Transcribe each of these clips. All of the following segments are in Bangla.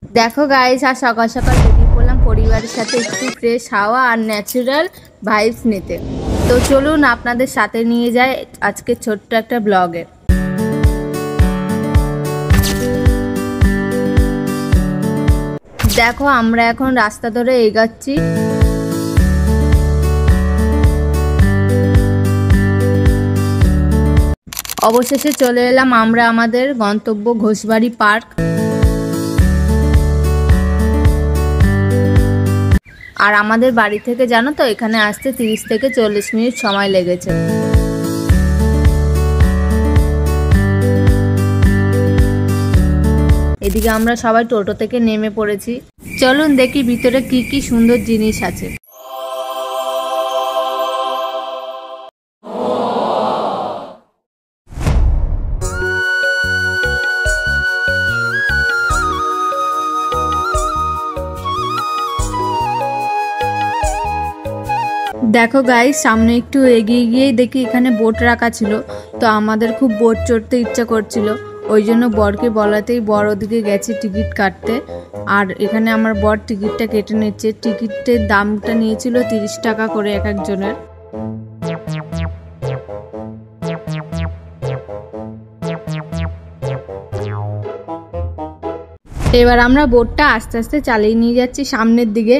দেখো গাইস, আর সকাল সকাল বেরিয়ে পড়লাম পরিবারের সাথে একটু ফ্রেশ হাওয়া আর ন্যাচারাল ভাইবস নিতে। তো চলুন আপনাদের সাথে নিয়ে যাই আজকে ছোট্ট একটা ব্লগে। দেখো আমরা এখন রাস্তা ধরে এগাচ্ছি। অবশেষে চলে এলাম আমরা আমাদের গন্তব্য ঘোষবাড়ি পার্ক। আর আমাদের বাড়ি থেকে জানো তো এখানে আসতে 30 থেকে 40 মিনিট সময় লেগেছে। এদিকে আমরা সবাই টোটো থেকে নেমে পড়েছি। চলুন দেখি ভিতরে কি কি সুন্দর জিনিস আছে। দেখো গাইস, সামনে একটু এগিয়ে গিয়েই দেখি এখানে বোট রাখা ছিল। তো আমাদের খুব বোট চড়তে ইচ্ছা করছিল, ওই জন্য বরকে বলাতেই বর ওদিকে গেছে টিকিট কাটতে। আর এখানে আমার বর টিকিটটা কেটে নিচ্ছে। টিকিটের দামটা নিয়েছিল 30 টাকা করে এক একজনের। এবার আমরা বোটটা আস্তে আস্তে চালিয়ে নিয়ে যাচ্ছি সামনের দিকে।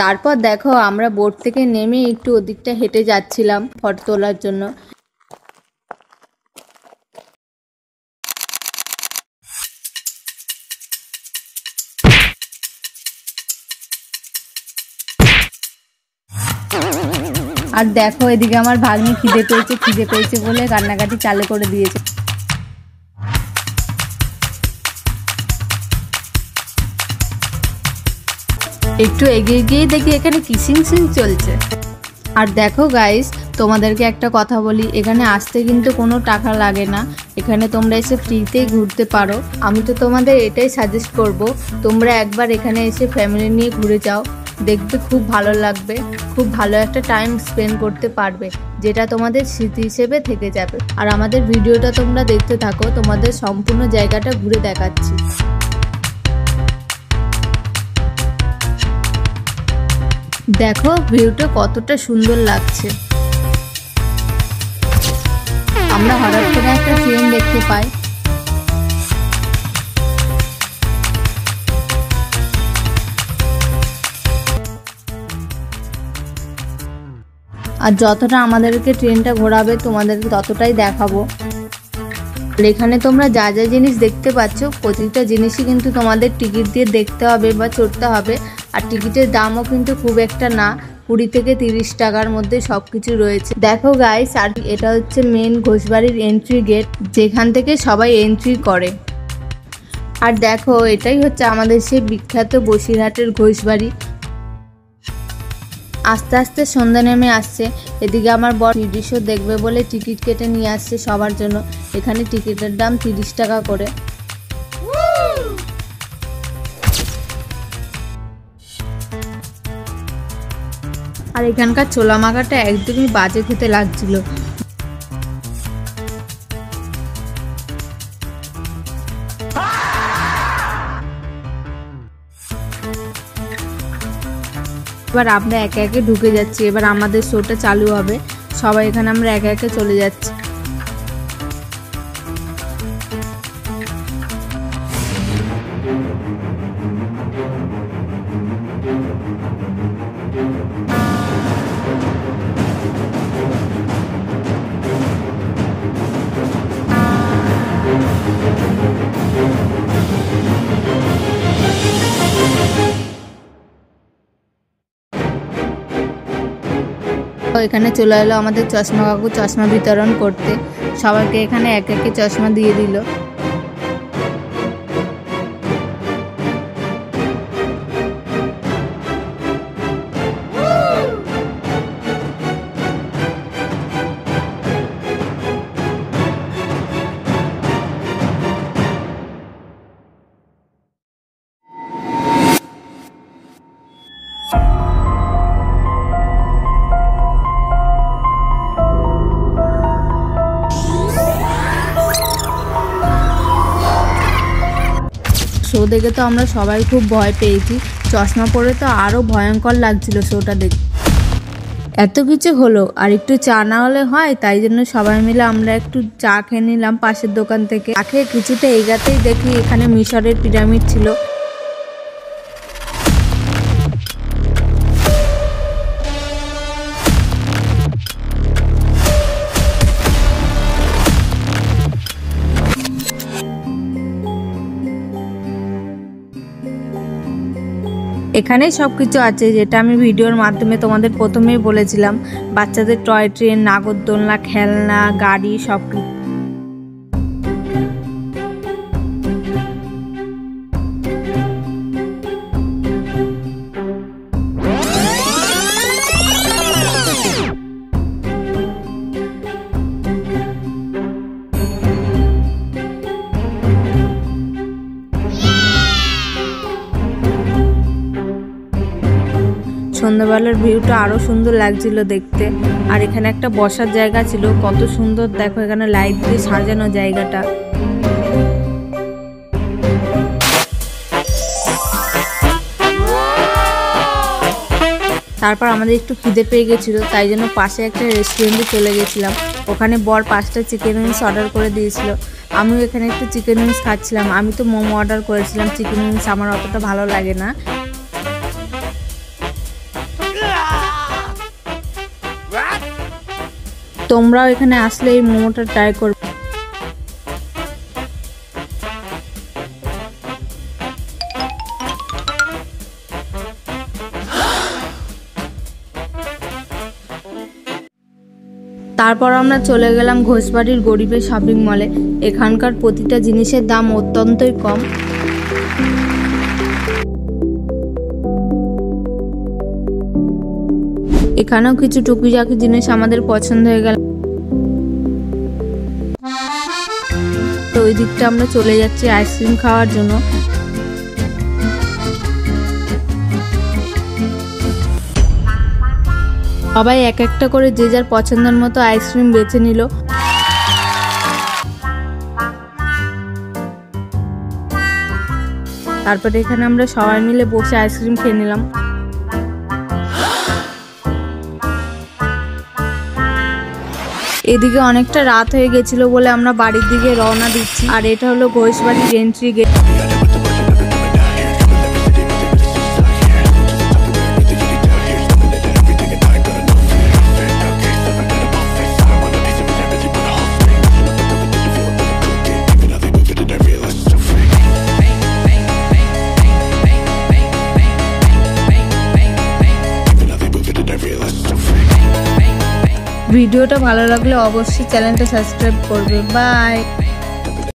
তারপর দেখো আমরা বোট থেকে নেমে একটু ওদিকটা হেঁটে যাচ্ছিলাম ফটো তোলার জন্য। আর দেখো এদিকে আমার ভাগ্নি খিদে পেয়েছে বলে কান্নাকাটি চালু করে দিয়েছে। একটু এগিয়ে গিয়ে দেখি এখানে কিসিং সিন চলছে। আর দেখো গাইস, তোমাদেরকে একটা কথা বলি, এখানে আসতে কিন্তু কোনো টাকা লাগে না। এখানে তোমরা এসে ফ্রিতেই ঘুরতে পারো। আমি তো তোমাদের এটাই সাজেস্ট করব, তোমরা একবার এখানে এসে ফ্যামিলি নিয়ে ঘুরে যাও, দেখবে খুব ভালো লাগবে। খুব ভালো একটা টাইম স্পেন্ড করতে পারবে, যেটা তোমাদের স্মৃতি হিসেবে থেকে যাবে। আর আমাদের ভিডিওটা তোমরা দেখতে থাকো, তোমাদের সম্পূর্ণ জায়গাটা ঘুরে দেখাচ্ছি। দেখো ভিউটা কতটা সুন্দর লাগছে। আমরা হঠাৎ করে একটা ট্রেন দেখতে পাই। আর যতটা আমাদেরকে ট্রেনটা ঘোরাবে তোমাদেরকে ততটাই দেখাবো। এখানে তোমরা যা যা জিনিস দেখতে পাচ্ছ প্রতিটা জিনিসই কিন্তু তোমাদের টিকিট দিয়ে দেখতে হবে বা চড়তে হবে। আর টিকিটের দামও কিন্তু খুব একটা না, 20 থেকে 30 টাকার মধ্যে সবকিছু রয়েছে। দেখো গাইস, আর এটা হচ্ছে মেন ঘোষবাড়ির এন্ট্রি গেট, যেখান থেকে সবাই এন্ট্রি করে। আর দেখো এটাই হচ্ছে আমাদের সেই বিখ্যাত বসিরহাটের ঘোষবাড়ি। আস্তে আস্তে সন্ধ্যা নেমে আসছে। এদিকে আমার বর দৃশ্য দেখবে বলে টিকিট কেটে নিয়ে আসছে সবার জন্য। এখানে টিকিটের দাম 30 টাকা করে। আর এখানকার ছোলা মাখাটা একদমই বাজে খেতে লাগছিল। এবার আমরা একে একে ঢুকে যাচ্ছি। এবার আমাদের শোটা চালু হবে, সবাই এখানে আমরা একে একে চলে যাচ্ছি। এখানে চলে এলো আমাদের চশমা কাকু চশমা বিতরণ করতে। সবাইকে এখানে এক একে চশমা দিয়ে দিল। দেখে তো আমরা সবাই খুব ভয় পেয়েছি, চশমা পরে তো আরও ভয়ঙ্কর লাগছিল শোটা দেখে। এত কিছু হলো আর একটু চা না হলে হয়, তাই জন্য সবাই মিলে আমরা একটু চা খেয়ে নিলাম পাশের দোকান থেকে। খেয়ে কিছুটা এগাতেই দেখি এখানে মিশরের পিরামিড ছিল। এখানেই সব কিছু আছে যেটা আমি ভিডিওর মাধ্যমে তোমাদের প্রথমেই বলেছিলাম, বাচ্চাদের টয় ট্রেন, নাগরদোলনা, খেলনা, গাড়ি সব কিছু। সন্ধ্যাবেলার ভিউটা আরো সুন্দর লাগছিল দেখতে। আর এখানে একটা বসার জায়গা ছিল, কত সুন্দর দেখো, এখানে লাইট দিয়ে সাজানো জায়গাটা। তারপর আমাদের একটু খিদে পেয়ে গেছিলো, তাই জন্য পাশে একটা রেস্টুরেন্টে চলে গেছিলাম। ওখানে বর 5টা চিকেন উইংস অর্ডার করে দিয়েছিল। আমিও এখানে একটু চিকেন উইংস খাচ্ছিলাম। আমি তো মোমো অর্ডার করেছিলাম, চিকেন উইংস আমার অতটা ভালো লাগে না। তোমরাও এখানে আসলে এই মোমোটা ট্রাই করবে। তারপর আমরা চলে গেলাম ঘোষবাড়ির গরিবের শপিং মলে। এখানকার প্রতিটা জিনিসের দাম অত্যন্তই কম। এখানেও কিছু টুকিটাকি জিনিস আমাদের পছন্দ হয়ে গেল, তো ওই দিকটা আমরা চলে যাচ্ছি আইসক্রিম খাওয়ার জন্য। সবাই এক একটা করে যে যার পছন্দের মতো আইসক্রিম বেছে নিল। তারপরে এখানে আমরা সবাই মিলে বসে আইসক্রিম খেয়ে নিলাম। এদিকে অনেকটা রাত হয়ে গেছিল বলে আমরা বাড়ির দিকে রওনা দিচ্ছি। আর এটা হলো ঘোষবাড়ির এন্ট্রি গেট। ভিডিওটা ভালো লাগলে অবশ্যই চ্যানেলটা সাবস্ক্রাইব করবে। বাই।